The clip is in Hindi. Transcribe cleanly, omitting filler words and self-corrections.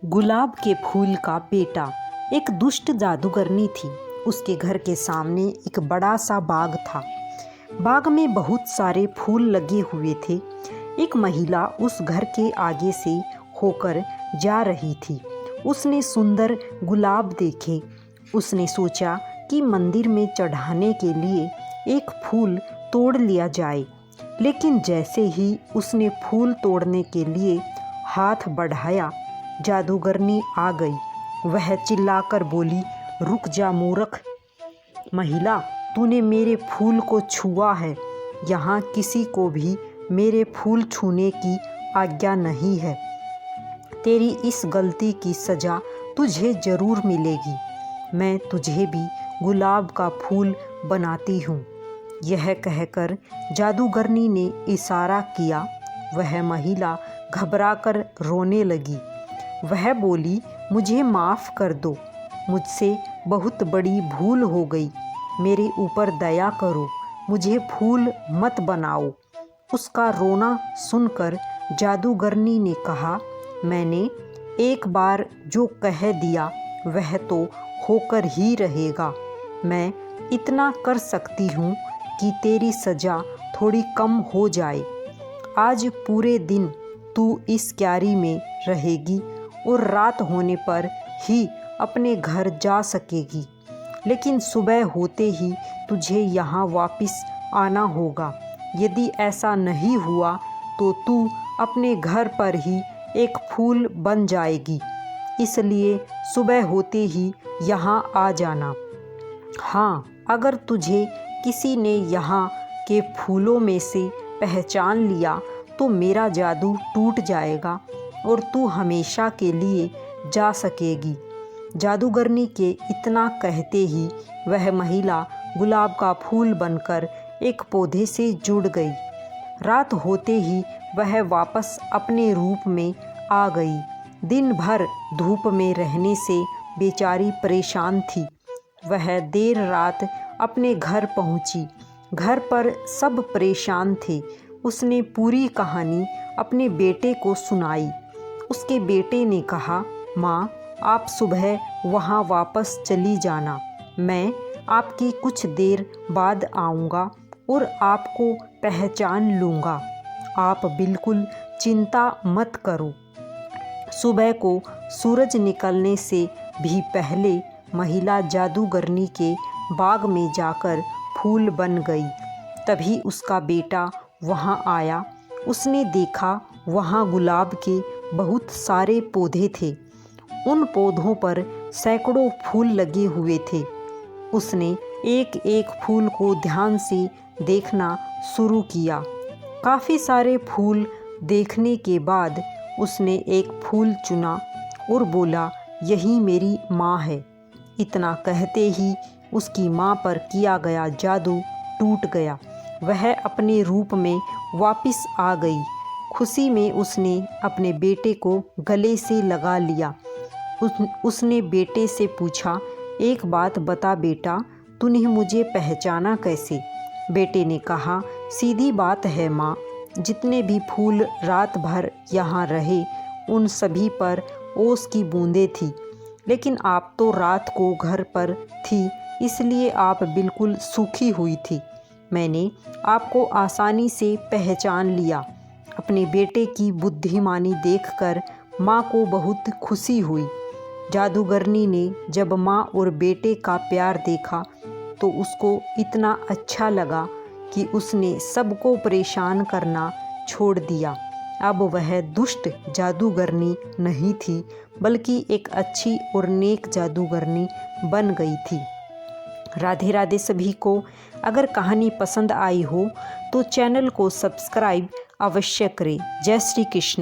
गुलाब के फूल का बेटा एक दुष्ट जादूगरनी थी। उसके घर के सामने एक बड़ा सा बाग था। बाग में बहुत सारे फूल लगे हुए थे। एक महिला उस घर के आगे से होकर जा रही थी। उसने सुंदर गुलाब देखे। उसने सोचा कि मंदिर में चढ़ाने के लिए एक फूल तोड़ लिया जाए। लेकिन जैसे ही उसने फूल तोड़ने के लिए हाथ बढ़ाया, जादूगरनी आ गई। वह चिल्लाकर बोली, रुक जा मूर्ख महिला, तूने मेरे फूल को छुआ है। यहाँ किसी को भी मेरे फूल छूने की आज्ञा नहीं है। तेरी इस गलती की सज़ा तुझे ज़रूर मिलेगी। मैं तुझे भी गुलाब का फूल बनाती हूँ। यह कहकर जादूगरनी ने इशारा किया। वह महिला घबराकर रोने लगी। वह बोली, मुझे माफ़ कर दो, मुझसे बहुत बड़ी भूल हो गई। मेरे ऊपर दया करो, मुझे फूल मत बनाओ। उसका रोना सुनकर जादूगरनी ने कहा, मैंने एक बार जो कह दिया वह तो होकर ही रहेगा। मैं इतना कर सकती हूँ कि तेरी सज़ा थोड़ी कम हो जाए। आज पूरे दिन तू इस क्यारी में रहेगी और रात होने पर ही अपने घर जा सकेगी। लेकिन सुबह होते ही तुझे यहाँ वापस आना होगा। यदि ऐसा नहीं हुआ तो तू अपने घर पर ही एक फूल बन जाएगी। इसलिए सुबह होते ही यहाँ आ जाना। हाँ, अगर तुझे किसी ने यहाँ के फूलों में से पहचान लिया तो मेरा जादू टूट जाएगा और तू हमेशा के लिए जा सकेगी। जादूगरनी के इतना कहते ही वह महिला गुलाब का फूल बनकर एक पौधे से जुड़ गई। रात होते ही वह वापस अपने रूप में आ गई। दिन भर धूप में रहने से बेचारी परेशान थी। वह देर रात अपने घर पहुंची। घर पर सब परेशान थे। उसने पूरी कहानी अपने बेटे को सुनाई। उसके बेटे ने कहा, माँ, आप सुबह वहाँ वापस चली जाना। मैं आपकी कुछ देर बाद आऊँगा और आपको पहचान लूँगा। आप बिल्कुल चिंता मत करो। सुबह को सूरज निकलने से भी पहले महिला जादूगरनी के बाग में जाकर फूल बन गई। तभी उसका बेटा वहाँ आया। उसने देखा वहाँ गुलाब के बहुत सारे पौधे थे। उन पौधों पर सैकड़ों फूल लगे हुए थे। उसने एक एक फूल को ध्यान से देखना शुरू किया। काफ़ी सारे फूल देखने के बाद उसने एक फूल चुना और बोला, यही मेरी माँ है। इतना कहते ही उसकी माँ पर किया गया जादू टूट गया। वह अपने रूप में वापस आ गई। खुशी में उसने अपने बेटे को गले से लगा लिया। उसने बेटे से पूछा, एक बात बता बेटा, तूने मुझे पहचाना कैसे? बेटे ने कहा, सीधी बात है माँ, जितने भी फूल रात भर यहाँ रहे उन सभी पर ओस की बूंदें थी। लेकिन आप तो रात को घर पर थी, इसलिए आप बिल्कुल सूखी हुई थी। मैंने आपको आसानी से पहचान लिया। अपने बेटे की बुद्धिमानी देखकर माँ को बहुत खुशी हुई। जादूगरनी ने जब माँ और बेटे का प्यार देखा तो उसको इतना अच्छा लगा कि उसने सबको परेशान करना छोड़ दिया। अब वह दुष्ट जादूगरनी नहीं थी, बल्कि एक अच्छी और नेक जादूगरनी बन गई थी। राधे राधे सभी को। अगर कहानी पसंद आई हो तो चैनल को सब्सक्राइब अवश्य करें। जय श्री कृष्ण।